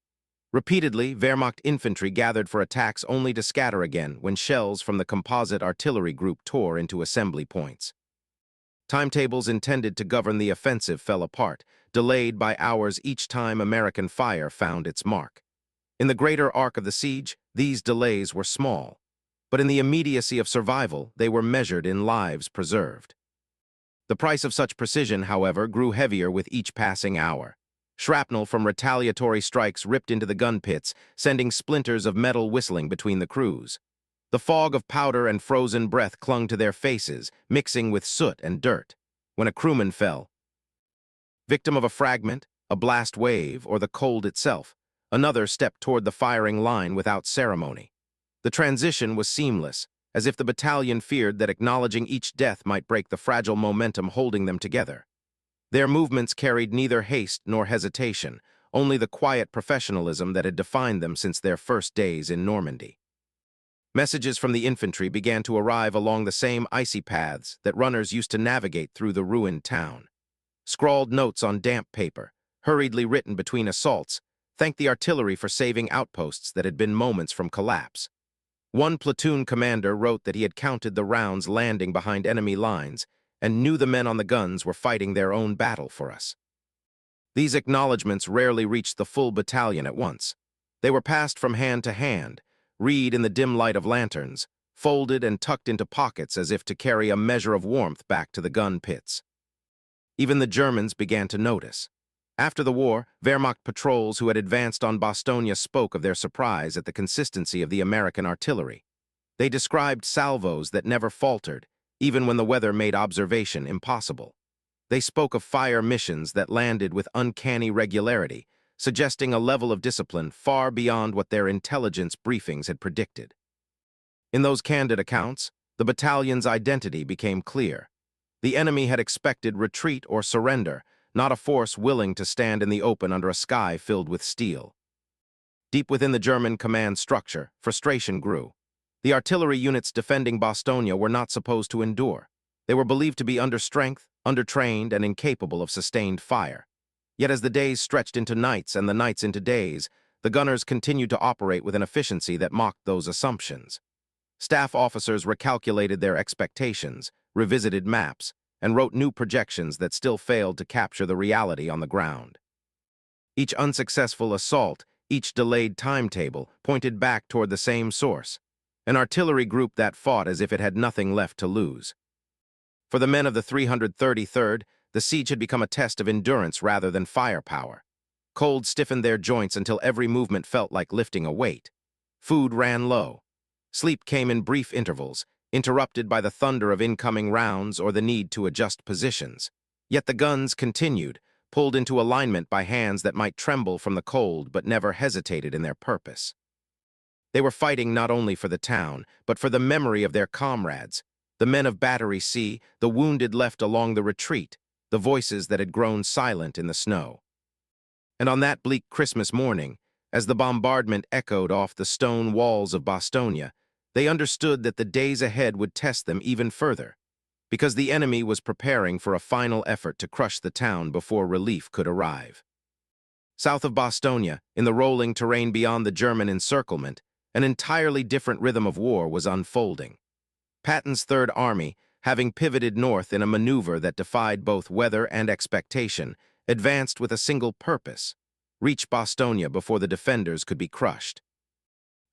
Repeatedly, Wehrmacht infantry gathered for attacks only to scatter again when shells from the Composite Artillery Group tore into assembly points. Timetables intended to govern the offensive fell apart, delayed by hours each time American fire found its mark. In the greater arc of the siege, these delays were small, but in the immediacy of survival, they were measured in lives preserved. The price of such precision, however, grew heavier with each passing hour. Shrapnel from retaliatory strikes ripped into the gun pits, sending splinters of metal whistling between the crews. The fog of powder and frozen breath clung to their faces, mixing with soot and dirt. When a crewman fell, victim of a fragment, a blast wave, or the cold itself, another stepped toward the firing line without ceremony. The transition was seamless, as if the battalion feared that acknowledging each death might break the fragile momentum holding them together. Their movements carried neither haste nor hesitation, only the quiet professionalism that had defined them since their first days in Normandy. Messages from the infantry began to arrive along the same icy paths that runners used to navigate through the ruined town. Scrawled notes on damp paper, hurriedly written between assaults, thanked the artillery for saving outposts that had been moments from collapse. One platoon commander wrote that he had counted the rounds landing behind enemy lines and knew the men on the guns were fighting their own battle for us. These acknowledgments rarely reached the full battalion at once. They were passed from hand to hand, read in the dim light of lanterns, folded and tucked into pockets as if to carry a measure of warmth back to the gun pits. Even the Germans began to notice. After the war, Wehrmacht patrols who had advanced on Bastogne spoke of their surprise at the consistency of the American artillery. They described salvos that never faltered, even when the weather made observation impossible. They spoke of fire missions that landed with uncanny regularity, suggesting a level of discipline far beyond what their intelligence briefings had predicted. In those candid accounts, the battalion's identity became clear. The enemy had expected retreat or surrender, not a force willing to stand in the open under a sky filled with steel. Deep within the German command structure, frustration grew. The artillery units defending Bastogne were not supposed to endure. They were believed to be under strength, undertrained, and incapable of sustained fire. Yet as the days stretched into nights and the nights into days, the gunners continued to operate with an efficiency that mocked those assumptions. Staff officers recalculated their expectations, revisited maps, and wrote new projections that still failed to capture the reality on the ground. Each unsuccessful assault, each delayed timetable, pointed back toward the same source, an artillery group that fought as if it had nothing left to lose. For the men of the 333rd, the siege had become a test of endurance rather than firepower. Cold stiffened their joints until every movement felt like lifting a weight. Food ran low. Sleep came in brief intervals, interrupted by the thunder of incoming rounds or the need to adjust positions. Yet the guns continued, pulled into alignment by hands that might tremble from the cold but never hesitated in their purpose. They were fighting not only for the town, but for the memory of their comrades, the men of Battery C, the wounded left along the retreat, the voices that had grown silent in the snow. And on that bleak Christmas morning, as the bombardment echoed off the stone walls of Bastogne, they understood that the days ahead would test them even further, because the enemy was preparing for a final effort to crush the town before relief could arrive. South of Bastogne, in the rolling terrain beyond the German encirclement, an entirely different rhythm of war was unfolding. Patton's Third Army, having pivoted north in a maneuver that defied both weather and expectation, advanced with a single purpose: reach Bastogne before the defenders could be crushed.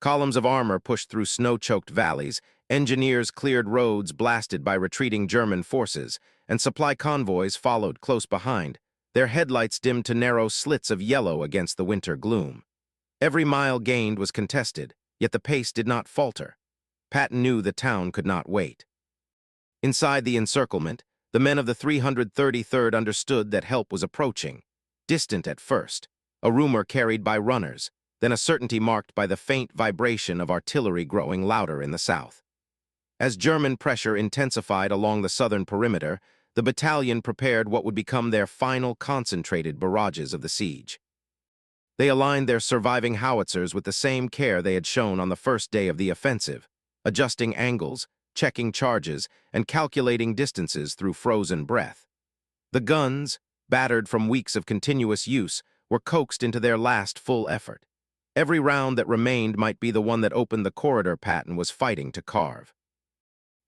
Columns of armor pushed through snow-choked valleys, engineers cleared roads blasted by retreating German forces, and supply convoys followed close behind, their headlights dimmed to narrow slits of yellow against the winter gloom. Every mile gained was contested, yet the pace did not falter. Patton knew the town could not wait. Inside the encirclement, the men of the 333rd understood that help was approaching, distant at first, a rumor carried by runners, then a certainty marked by the faint vibration of artillery growing louder in the south. As German pressure intensified along the southern perimeter, the battalion prepared what would become their final concentrated barrages of the siege. They aligned their surviving howitzers with the same care they had shown on the first day of the offensive, adjusting angles, checking charges, and calculating distances through frozen breath. The guns, battered from weeks of continuous use, were coaxed into their last full effort. Every round that remained might be the one that opened the corridor Patton was fighting to carve.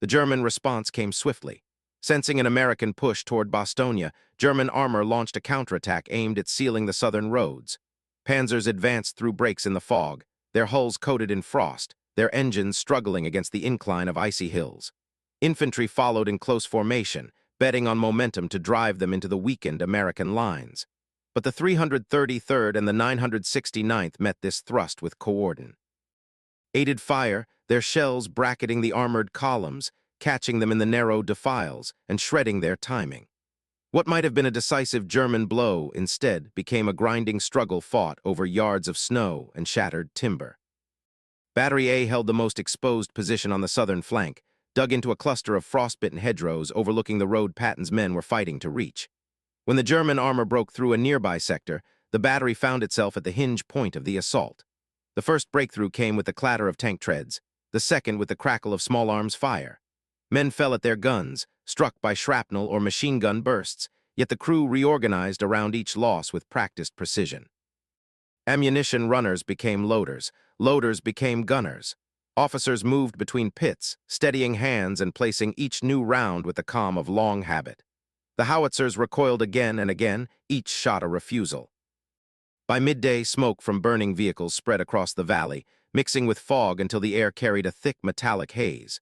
The German response came swiftly. Sensing an American push toward Bastogne, German armor launched a counterattack aimed at sealing the southern roads. Panzers advanced through breaks in the fog, their hulls coated in frost, their engines struggling against the incline of icy hills. Infantry followed in close formation, betting on momentum to drive them into the weakened American lines. But the 333rd and the 969th met this thrust with coordination. Aided fire, their shells bracketing the armored columns, catching them in the narrow defiles, and shredding their timing. What might have been a decisive German blow, instead, became a grinding struggle fought over yards of snow and shattered timber. Battery A held the most exposed position on the southern flank, dug into a cluster of frostbitten hedgerows overlooking the road Patton's men were fighting to reach. When the German armor broke through a nearby sector, the battery found itself at the hinge point of the assault. The first breakthrough came with the clatter of tank treads, the second with the crackle of small arms fire. Men fell at their guns, struck by shrapnel or machine gun bursts, yet the crew reorganized around each loss with practiced precision. Ammunition runners became loaders, loaders became gunners. Officers moved between pits, steadying hands and placing each new round with the calm of long habit. The howitzers recoiled again and again, each shot a refusal. By midday, smoke from burning vehicles spread across the valley, mixing with fog until the air carried a thick metallic haze.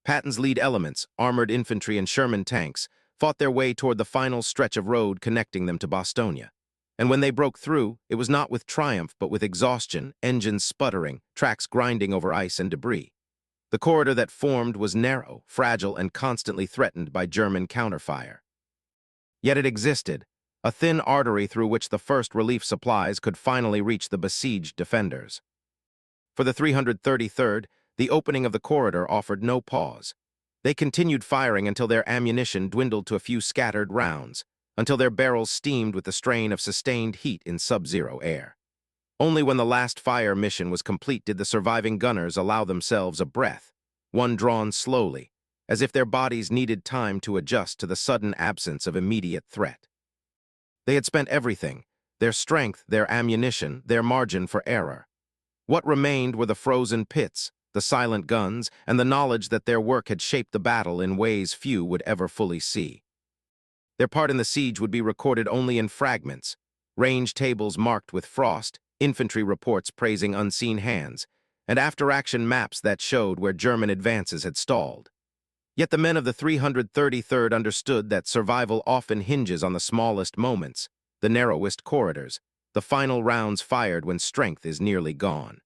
Patton's lead elements, armored infantry and Sherman tanks, fought their way toward the final stretch of road connecting them to Bastogne. And when they broke through, it was not with triumph but with exhaustion, engines sputtering, tracks grinding over ice and debris. The corridor that formed was narrow, fragile, and constantly threatened by German counterfire. Yet it existed, a thin artery through which the first relief supplies could finally reach the besieged defenders. For the 333rd, the opening of the corridor offered no pause. They continued firing until their ammunition dwindled to a few scattered rounds, until their barrels steamed with the strain of sustained heat in sub-zero air. Only when the last fire mission was complete did the surviving gunners allow themselves a breath, one drawn slowly, as if their bodies needed time to adjust to the sudden absence of immediate threat. They had spent everything, their strength, their ammunition, their margin for error. What remained were the frozen pits, the silent guns, and the knowledge that their work had shaped the battle in ways few would ever fully see. Their part in the siege would be recorded only in fragments, range tables marked with frost, infantry reports praising unseen hands, and after-action maps that showed where German advances had stalled. Yet the men of the 333rd understood that survival often hinges on the smallest moments, the narrowest corridors, the final rounds fired when strength is nearly gone.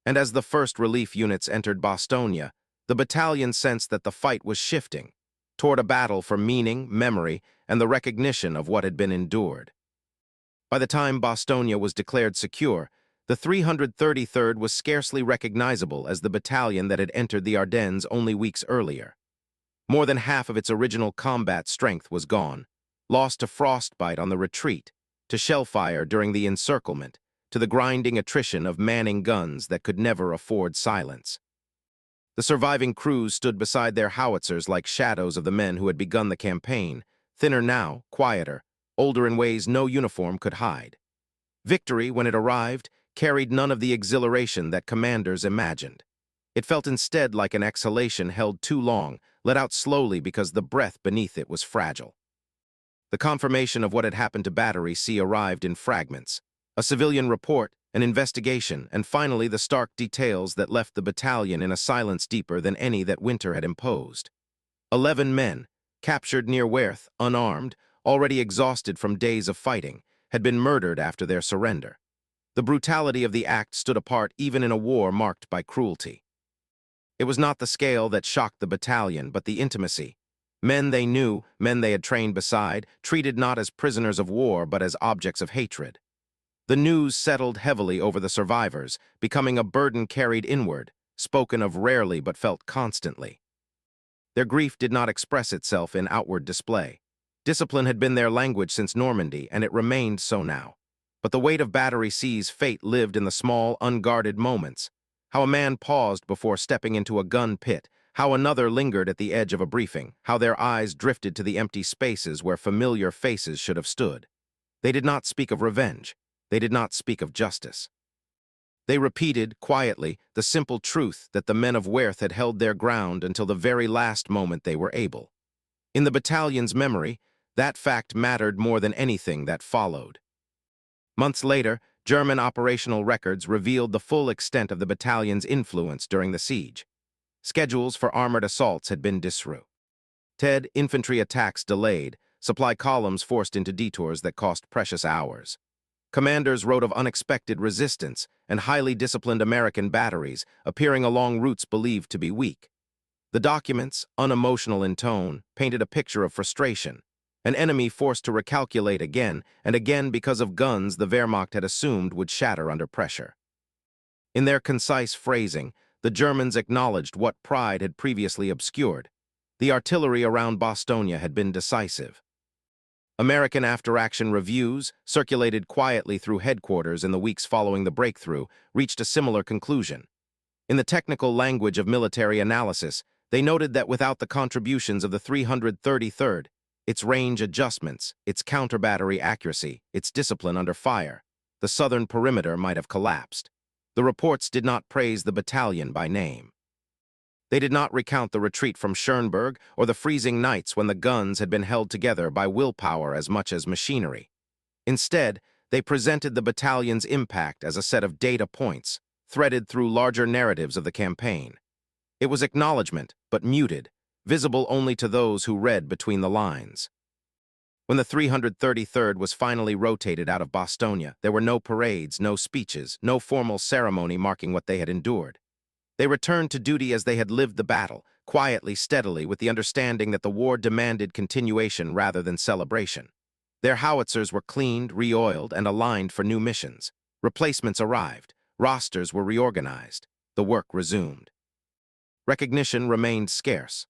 And as the first relief units entered Bastogne, the battalion sensed that the fight was shifting, toward a battle for meaning, memory, and the recognition of what had been endured. By the time Bastogne was declared secure, the 333rd was scarcely recognizable as the battalion that had entered the Ardennes only weeks earlier. More than half of its original combat strength was gone, lost to frostbite on the retreat, to shellfire during the encirclement, to the grinding attrition of manning guns that could never afford silence. The surviving crews stood beside their howitzers like shadows of the men who had begun the campaign, thinner now, quieter, older in ways no uniform could hide. Victory, when it arrived, carried none of the exhilaration that commanders imagined. It felt instead like an exhalation held too long, let out slowly because the breath beneath it was fragile. The confirmation of what had happened to Battery C arrived in fragments. A civilian report, an investigation, and finally the stark details that left the battalion in a silence deeper than any that winter had imposed. 11 men, captured near Wehrmacht, unarmed, already exhausted from days of fighting, had been murdered after their surrender. The brutality of the act stood apart even in a war marked by cruelty. It was not the scale that shocked the battalion, but the intimacy. Men they knew, men they had trained beside, treated not as prisoners of war but as objects of hatred. The news settled heavily over the survivors, becoming a burden carried inward, spoken of rarely but felt constantly. Their grief did not express itself in outward display. Discipline had been their language since Normandy, and it remained so now. But the weight of Battery C's fate lived in the small, unguarded moments. How a man paused before stepping into a gun pit, how another lingered at the edge of a briefing, how their eyes drifted to the empty spaces where familiar faces should have stood. They did not speak of revenge. They did not speak of justice. They repeated, quietly, the simple truth that the men of Wehrmacht had held their ground until the very last moment they were able. In the battalion's memory, that fact mattered more than anything that followed. Months later, German operational records revealed the full extent of the battalion's influence during the siege. Schedules for armored assaults had been disrupted, infantry attacks delayed, supply columns forced into detours that cost precious hours. Commanders wrote of unexpected resistance and highly disciplined American batteries appearing along routes believed to be weak. The documents, unemotional in tone, painted a picture of frustration, an enemy forced to recalculate again and again because of guns the Wehrmacht had assumed would shatter under pressure. In their concise phrasing, the Germans acknowledged what pride had previously obscured. The artillery around Bastogne had been decisive. American after-action reviews, circulated quietly through headquarters in the weeks following the breakthrough, reached a similar conclusion. In the technical language of military analysis, they noted that without the contributions of the 333rd, its range adjustments, its counter-battery accuracy, its discipline under fire, the southern perimeter might have collapsed. The reports did not praise the battalion by name. They did not recount the retreat from Schönberg or the freezing nights when the guns had been held together by willpower as much as machinery. Instead, they presented the battalion's impact as a set of data points, threaded through larger narratives of the campaign. It was acknowledgement, but muted, visible only to those who read between the lines. When the 333rd was finally rotated out of Bastogne, there were no parades, no speeches, no formal ceremony marking what they had endured. They returned to duty as they had lived the battle, quietly, steadily, with the understanding that the war demanded continuation rather than celebration. Their howitzers were cleaned, re-oiled, and aligned for new missions. Replacements arrived. Rosters were reorganized. The work resumed. Recognition remained scarce.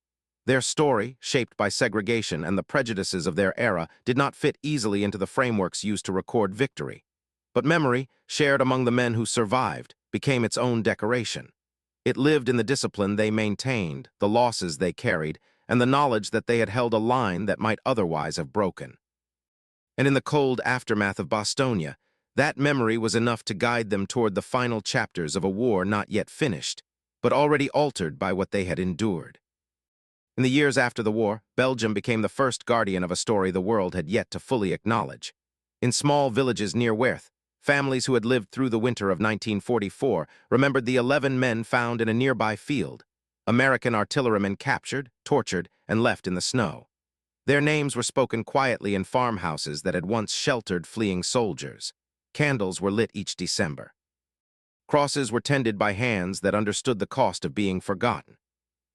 Their story, shaped by segregation and the prejudices of their era, did not fit easily into the frameworks used to record victory. But memory, shared among the men who survived, became its own decoration. It lived in the discipline they maintained, the losses they carried, and the knowledge that they had held a line that might otherwise have broken. And in the cold aftermath of Bastogne, that memory was enough to guide them toward the final chapters of a war not yet finished, but already altered by what they had endured. In the years after the war, Belgium became the first guardian of a story the world had yet to fully acknowledge. In small villages near Wehrmacht, families who had lived through the winter of 1944 remembered the 11 men found in a nearby field, American artillerymen captured, tortured, and left in the snow. Their names were spoken quietly in farmhouses that had once sheltered fleeing soldiers. Candles were lit each December. Crosses were tended by hands that understood the cost of being forgotten.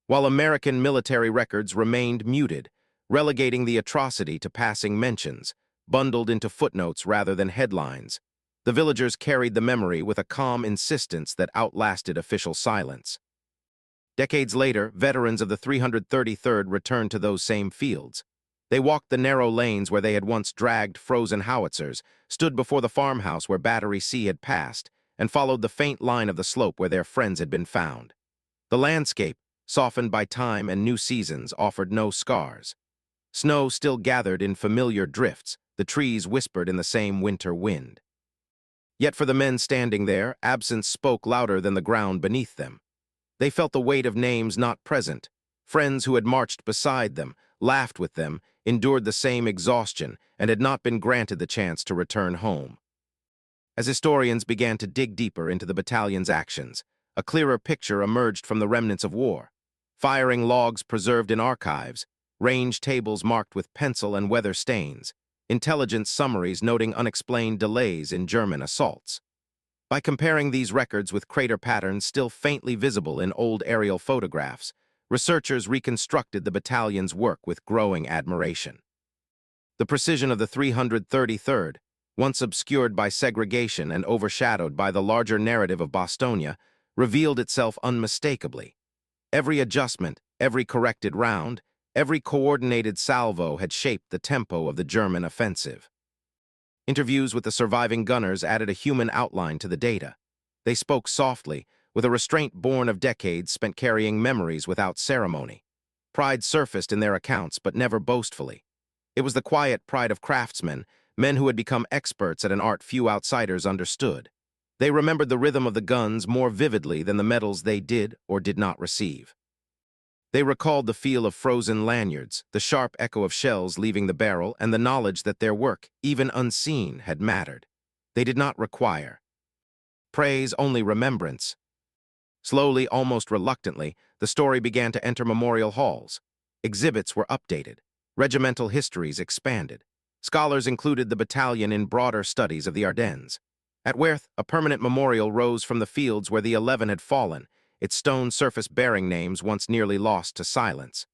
While American military records remained muted, relegating the atrocity to passing mentions, bundled into footnotes rather than headlines, the villagers carried the memory with a calm insistence that outlasted official silence. Decades later, veterans of the 333rd returned to those same fields. They walked the narrow lanes where they had once dragged frozen howitzers, stood before the farmhouse where Battery C had passed, and followed the faint line of the slope where their friends had been found. The landscape, softened by time and new seasons, offered no scars. Snow still gathered in familiar drifts, the trees whispered in the same winter wind. Yet for the men standing there, absence spoke louder than the ground beneath them. They felt the weight of names not present, friends who had marched beside them, laughed with them, endured the same exhaustion, and had not been granted the chance to return home. As historians began to dig deeper into the battalion's actions, a clearer picture emerged from the remnants of war. Firing logs preserved in archives, range tables marked with pencil and weather stains, intelligence summaries noting unexplained delays in German assaults. By comparing these records with crater patterns still faintly visible in old aerial photographs, researchers reconstructed the battalion's work with growing admiration. The precision of the 333rd, once obscured by segregation and overshadowed by the larger narrative of Bastogne, revealed itself unmistakably. Every adjustment, every corrected round, every coordinated salvo had shaped the tempo of the German offensive. Interviews with the surviving gunners added a human outline to the data. They spoke softly, with a restraint born of decades spent carrying memories without ceremony. Pride surfaced in their accounts, but never boastfully. It was the quiet pride of craftsmen, men who had become experts at an art few outsiders understood. They remembered the rhythm of the guns more vividly than the medals they did or did not receive. They recalled the feel of frozen lanyards, the sharp echo of shells leaving the barrel, and the knowledge that their work, even unseen, had mattered. They did not require praise, only remembrance. Slowly, almost reluctantly, the story began to enter memorial halls. Exhibits were updated. Regimental histories expanded. Scholars included the battalion in broader studies of the Ardennes. At Wehrmacht, a permanent memorial rose from the fields where the 11 had fallen, its stone surface bearing names once nearly lost to silence.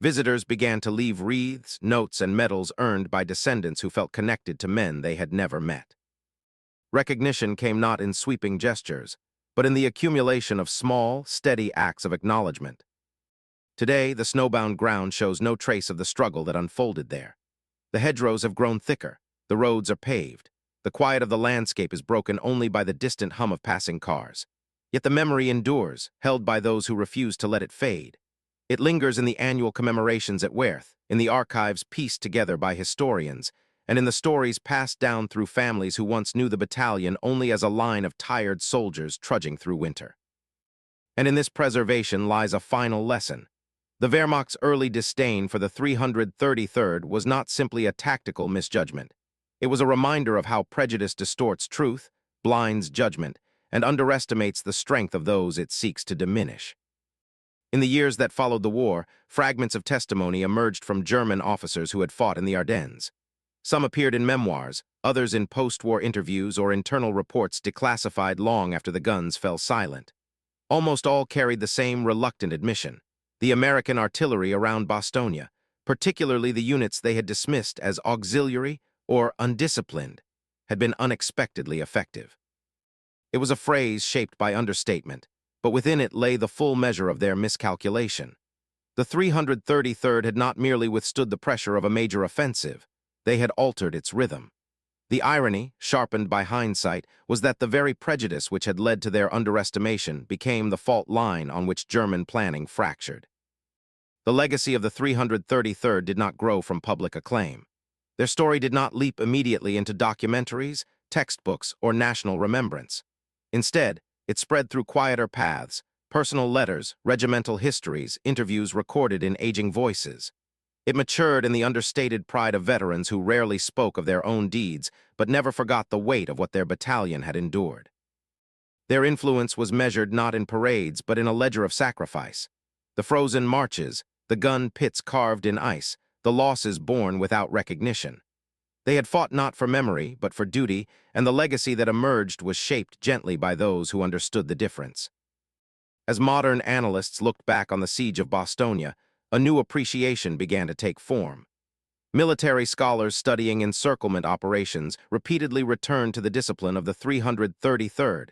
Visitors began to leave wreaths, notes, and medals earned by descendants who felt connected to men they had never met. Recognition came not in sweeping gestures, but in the accumulation of small, steady acts of acknowledgement. Today, the snowbound ground shows no trace of the struggle that unfolded there. The hedgerows have grown thicker, the roads are paved. The quiet of the landscape is broken only by the distant hum of passing cars. Yet the memory endures, held by those who refuse to let it fade. It lingers in the annual commemorations at Wehrmacht, in the archives pieced together by historians, and in the stories passed down through families who once knew the battalion only as a line of tired soldiers trudging through winter. And in this preservation lies a final lesson. The Wehrmacht's early disdain for the 333rd was not simply a tactical misjudgment. It was a reminder of how prejudice distorts truth, blinds judgment, and underestimates the strength of those it seeks to diminish. In the years that followed the war, fragments of testimony emerged from German officers who had fought in the Ardennes. Some appeared in memoirs, others in post-war interviews or internal reports declassified long after the guns fell silent. Almost all carried the same reluctant admission: the American artillery around Bastogne, particularly the units they had dismissed as auxiliary or undisciplined, had been unexpectedly effective. It was a phrase shaped by understatement, but within it lay the full measure of their miscalculation. The 333rd had not merely withstood the pressure of a major offensive, they had altered its rhythm. The irony, sharpened by hindsight, was that the very prejudice which had led to their underestimation became the fault line on which German planning fractured. The legacy of the 333rd did not grow from public acclaim. Their story did not leap immediately into documentaries, textbooks, or national remembrance. Instead, it spread through quieter paths: personal letters, regimental histories, interviews recorded in aging voices. It matured in the understated pride of veterans who rarely spoke of their own deeds but never forgot the weight of what their battalion had endured. Their influence was measured not in parades but in a ledger of sacrifice. The frozen marches, the gun pits carved in ice, the losses borne without recognition. They had fought not for memory but for duty, and the legacy that emerged was shaped gently by those who understood the difference. As modern analysts looked back on the siege of Bastogne, a new appreciation began to take form. Military scholars studying encirclement operations repeatedly returned to the discipline of the 333rd,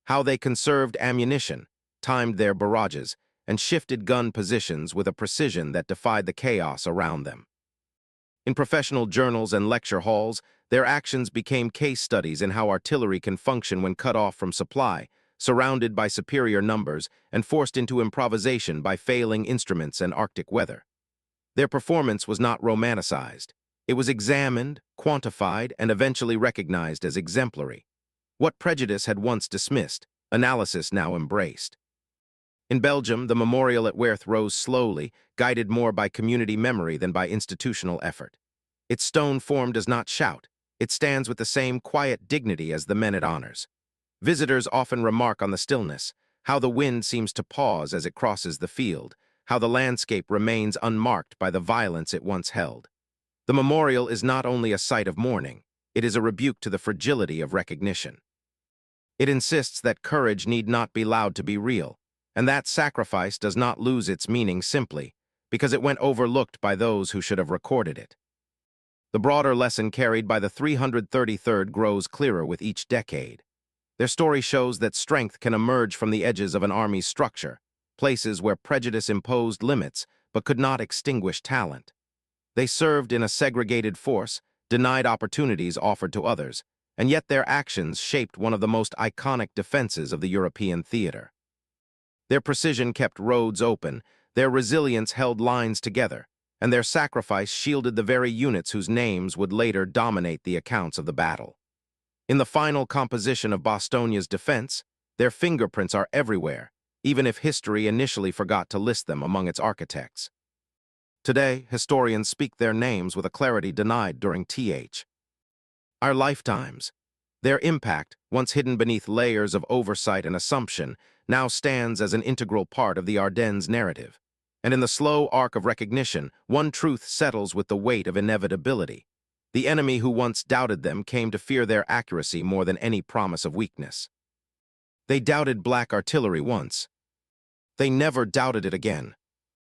how they conserved ammunition, timed their barrages, and shifted gun positions with a precision that defied the chaos around them. In professional journals and lecture halls, their actions became case studies in how artillery can function when cut off from supply, surrounded by superior numbers, and forced into improvisation by failing instruments and Arctic weather. Their performance was not romanticized. It was examined, quantified, and eventually recognized as exemplary. What prejudice had once dismissed, analysis now embraced. In Belgium, the memorial at Wehrmacht rose slowly, guided more by community memory than by institutional effort. Its stone form does not shout. It stands with the same quiet dignity as the men it honors. Visitors often remark on the stillness, how the wind seems to pause as it crosses the field, how the landscape remains unmarked by the violence it once held. The memorial is not only a site of mourning, it is a rebuke to the fragility of recognition. It insists that courage need not be loud to be real, and that sacrifice does not lose its meaning simply because it went overlooked by those who should have recorded it. The broader lesson carried by the 333rd grows clearer with each decade. Their story shows that strength can emerge from the edges of an army's structure, places where prejudice imposed limits but could not extinguish talent. They served in a segregated force, denied opportunities offered to others, and yet their actions shaped one of the most iconic defenses of the European theater. Their precision kept roads open, their resilience held lines together, and their sacrifice shielded the very units whose names would later dominate the accounts of the battle. In the final composition of Bastogne's defense, their fingerprints are everywhere, even if history initially forgot to list them among its architects. Today, historians speak their names with a clarity denied during our lifetimes. Their impact, once hidden beneath layers of oversight and assumption, now stands as an integral part of the Ardennes narrative. And in the slow arc of recognition, one truth settles with the weight of inevitability. The enemy who once doubted them came to fear their accuracy more than any promise of weakness. They doubted black artillery once. They never doubted it again.